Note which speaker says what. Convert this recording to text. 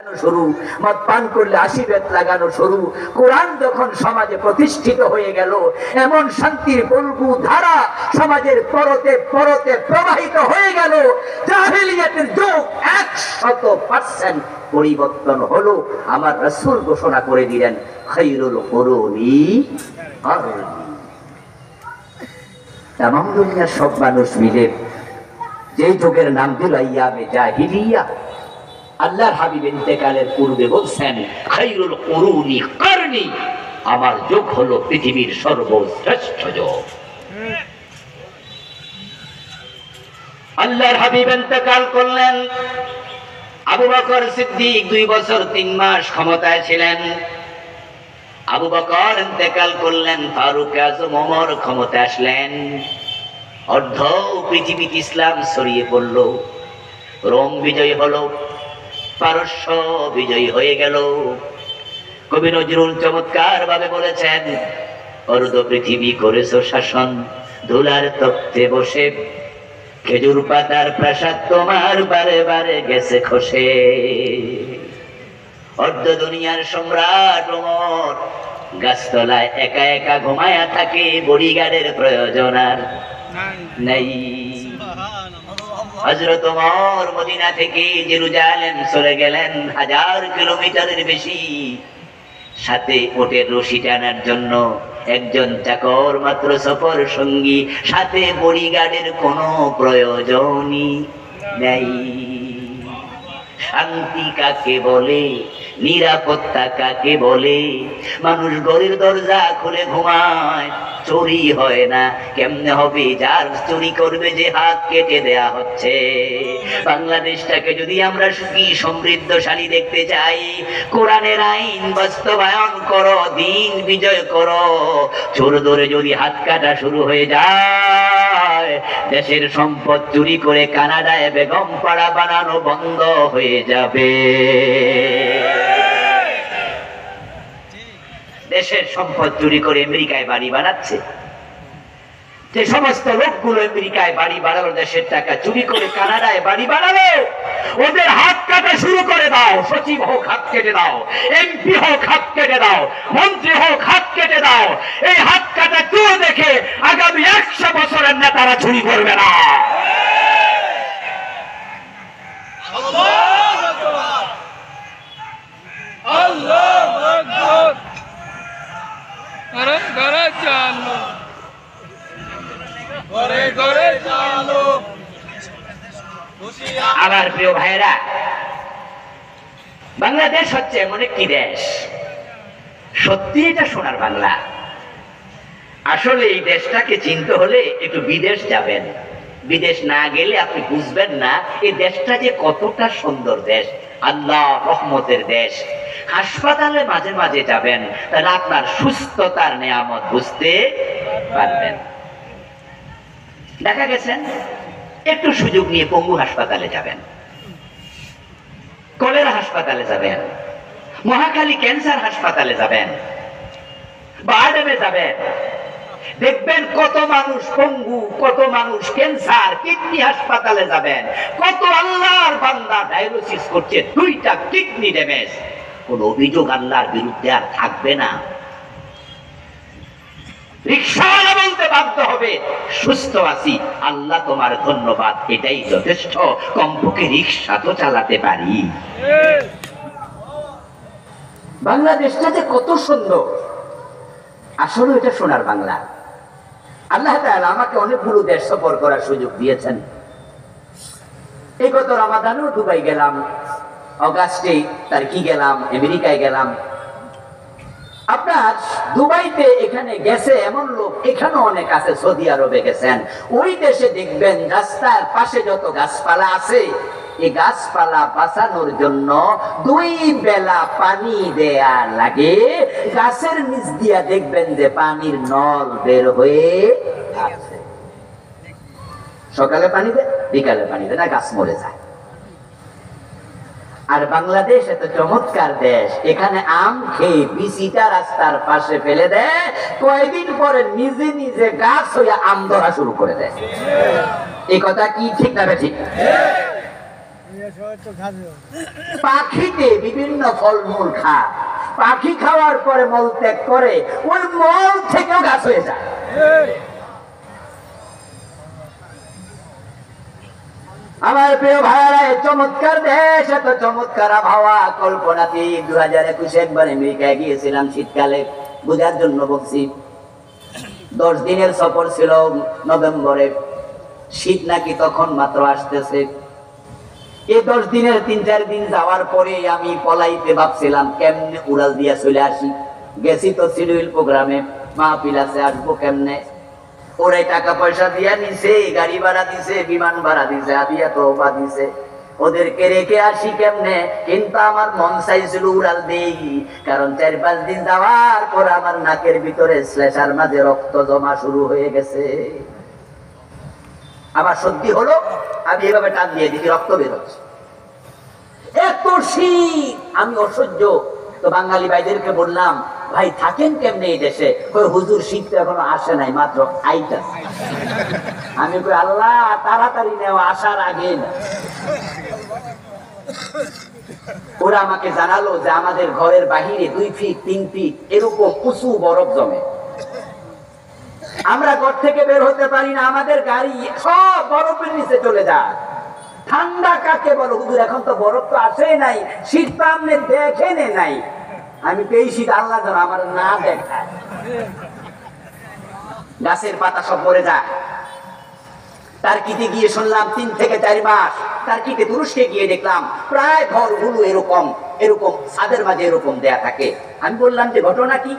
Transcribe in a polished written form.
Speaker 1: শুরু, মদ পান করলে 80 বেত লাগানো শুরু। কোরআন যখন সমাজে প্রতিষ্ঠিত হয়ে গেল, এমন শান্তির বলবু ধারা সমাজের পরতে পরতে প্রবাহিত হয়ে গেল, জাহেলিয়াতের যুগ 100% পরিবর্তন হলো। আমার রাসূল ঘোষণা করে দিলেন, খায়রুল কুরুনি কারনি। তামাম দুনিয়ার সব মানুষ মিলে যে যুগের নাম দিল আইয়ামে জাহিলিয়া, আল্লাহর হাবিব ইন্তেকালের পূর্বে বলছেন, খায়রুল কুরুনি কারনি, আমার যুগ হলো পৃথিবীর সর্বশ্রেষ্ঠ যুগ। আল্লাহর হাবিব ইন্তেকাল করলেন, আবু বকর সিদ্দিক 2 বছর 3 মাস ক্ষমতায় ছিলেন। আবু বকর ইন্তেকাল করলেন, ফারুক আজম ওমর ক্ষমতায় আসলেন। অর্ধ পৃথিবীতে ইসলাম ছড়িয়ে পড়ল, রোম বিজয় হলো, পারস্য বিজয়ী হয়ে গেল। কবি নজরুল চমৎকার ভাবে বলেছেন, অর্ধ পৃথিবী করেছো শাসন, ধুলার তপ্তে বসে, খেজুর পাতার প্রাসাদ তোমার বারে বারে গেছে খসে। অর্ধ দুনিয়ার সম্রাট ওমর গাছতলায় একা একা ঘুমায়া থাকে, বডিগার্ডের প্রয়োজন আর নাই। হযরত ওমর মদিনা থেকে জেরুজালেম চলে গেলেন 1000 কিলোমিটারের বেশি। সাথে ওটের রশি টানার জন্য একজন চাকর মাত্র সফর সঙ্গী, সাথে বডিগার্ডের কোনো প্রয়োজনই নেই। শান্তি কাকে বলে, নিরাপত্তা কাকে বলে? মানুষ ঘরের দরজা খুলে ঘুমায়, চুরি হয় না, কেমনে হবে? যার চুরি করবে যে হাত কেটে দেয়া হচ্ছে। বাংলাদেশটাকে যদি আমরা সুখী সমৃদ্ধশালী দেখতে চাই, কোরআনের আইন বাস্তবায়ন করো, দিন বিজয় করো। চোর ধরে যদি হাত কাটা শুরু হয়ে যায়, দেশের সম্পদ চুরি করে কানাডায় বেগম পাড়া বানানো বন্ধ হয়ে যাবে। দেশের সম্পদ চুরি করে আমেরিকায় বাড়ি বানাচ্ছে, যে সমস্ত লোকগুলো আমেরিকায় বাড়ি বানালো, দেশের টাকা চুরি করে কানাডায় বাড়ি বানালো, ওদের হাত কাটা শুরু করে দাও। সচিব হোক হাত কেটে দাও, এমপি হোক হাত কেটে দাও, মন্ত্রী হোক হাত কেটে দাও। এই হাত কাটা চোর দেখে আগামী 100 বছরের নেতারা চুরি করবে না। আমার প্রিয় ভাইরা, বাংলাদেশ হচ্ছে এমন একটি দেশ, সত্যি এটা সোনার বাংলা। আসলে এই দেশটাকে চিনতে হলে একটু বিদেশ যাবেন, বিদেশ না গেলে আপনি বুঝবেন না এই দেশটা যে কতটা সুন্দর দেশ, আল্লাহ রহমতের দেশ। হাসপাতালে মাঝে মাঝে যাবেন, তাহলে আপনার সুস্থতার নিয়ামত বুঝতে পারবেন। দেখা গেছেন, একটু সুযোগ নিয়ে পঙ্গু হাসপাতালে যাবেন, কলেরা হাসপাতালে যাবেন, মহাখালী ক্যান্সার হাসপাতালে যাবেন, বারডেমে যাবেন, দেখবেন কত মানুষ পঙ্গু, কত মানুষ ক্যান্সার। কিডনি হাসপাতালে যাবেন, কত আল্লাহর বান্দা ডায়ালিসিস করছে, 2টা কিডনি ড্যামেজ। কোন অভিযোগ আল্লাহর বিরুদ্ধে আর থাকবে না। রিকশাওয়ালা বলতে বাধ্য হবে, সুস্থ আছি, আল্লাহ তোমার ধন্যবাদ, এটাই যথেষ্ট। কমপক্ষে রিকশা তো চালাতে পারি। বাংলাদেশটা যে কত সুন্দর, আসলে এটা সোনার বাংলা। আল্লাহ তাআলা আমাকে অনেকগুলো দেশ সফর করার সুযোগ দিয়েছেন। এই গত রমাদানেও দুবাই গেলাম, অগাস্টে তারিখে গেলাম, আমেরিকায় গেলাম। আপনার দুবাইতে এখানে গেছে এমন লোক এখানেও অনেক আছে, সৌদি আরবে গেছেন। ওই দেশে দেখবেন রাস্তার পাশে যত গাছপালা আছে, এই গাছপালা বাঁচানোর জন্য 2 বেলা পানি দেয়া লাগে। গাছের নিচ দিয়া দেখবেন যে পানির নল বের হয়ে আছে। সকালে পানি দেয়, বিকালে পানি দেয় না, গাছ মরে যায়। আর বাংলাদেশ এত চমৎকার দেশ, এখানে আম খেয়ে বিচিটা রাস্তার পাশে ফেলে দেয়, কয়েকদিন পরে নিজে নিজে গাছ হয়ে আম ধরা শুরু করে দেয়। এই কথা কি ঠিক না ঠিক?
Speaker 2: পাখিতে বিভিন্ন ফলমূল খায়, পাখি খাওয়ার পরে মল ত্যাগ করে, ওই মল থেকেও গাছ হয়ে যায়। আমার প্রিয় ভাইয়ারা, চমৎকার দেশ, এত চমৎকার আবহাওয়া, কল্পনাতীত। 2021 একবার আমেরিকায় গিয়েছিলাম শীতকালে, বোঝার জন্য বলছি। 10 দিনের সফর ছিল নভেম্বরে, শীত নাকি তখন মাত্র আসতেছে। এই 10 দিনের 3-4 দিন যাওয়ার পরে আমি পলাইতে ভাবছিলাম কেমনে উড়াল দিয়া চলে আসি। গেছি তো শিডিউল প্রোগ্রামে, মাহফিল আছে, আসবো কেমনে। ওরাই টাকা পয়সা দিয়া নিছে, গাড়ি ভাড়া দিছে, বিমান ভাড়া দিছে, আদিয়া তো দিছে, ওদেরকে রেখে আসি কেমনে। কিন্তু আমার মন চাইছিল উড়াল দেই, কারণ 4-5 দিন যাওয়ার পর আমার নাকের ভিতরে শ্লেষার মাঝে রক্ত জমা শুরু হয়ে গেছে। আমার সত্যি হলো, আমি এভাবে টান দিয়ে দিচ্ছি, রক্ত বেরোচ্ছে। এত শীত, আমি অসহ্য। তো বাঙালি ভাইদেরকে বললাম, ভাই থাকেন কেমনে এই দেশে? হুজুর, শীত তো এখনো আসে নাই, মাত্র আইতাছে। আমি কই, আল্লাহ তাড়াতাড়ি নেও, আসার আগে না। ওরা আমাকে জানালো যে আমাদের ঘরের বাহিরে 2 ফিট 3 ফিট এরকম উঁচু বরফ জমে। আমরা ঘর থেকে বের হতে পারি না, আমাদের গাড়ি সব বরফের নিচে চলে যায়। ঠান্ডা কাকে বলো হুজুর? এখন তো বরফ তো আসেই নাই, শীত তো আপনি দেখেন নাই। আমি পেয়েছি, আল্লাহ যেন আমার না দেখায়। গাছের পাতা সব মরে যায়। টার্কিতে গিয়ে শুনলাম 3 থেকে 4 মাস। টার্কিতে, তুরস্কে গিয়ে দেখলাম প্রায় ঘরগুলো এরকম এরকম ছাদের মাঝে এরকম দেয়া থাকে। আমি বললাম যে ঘটনা কি?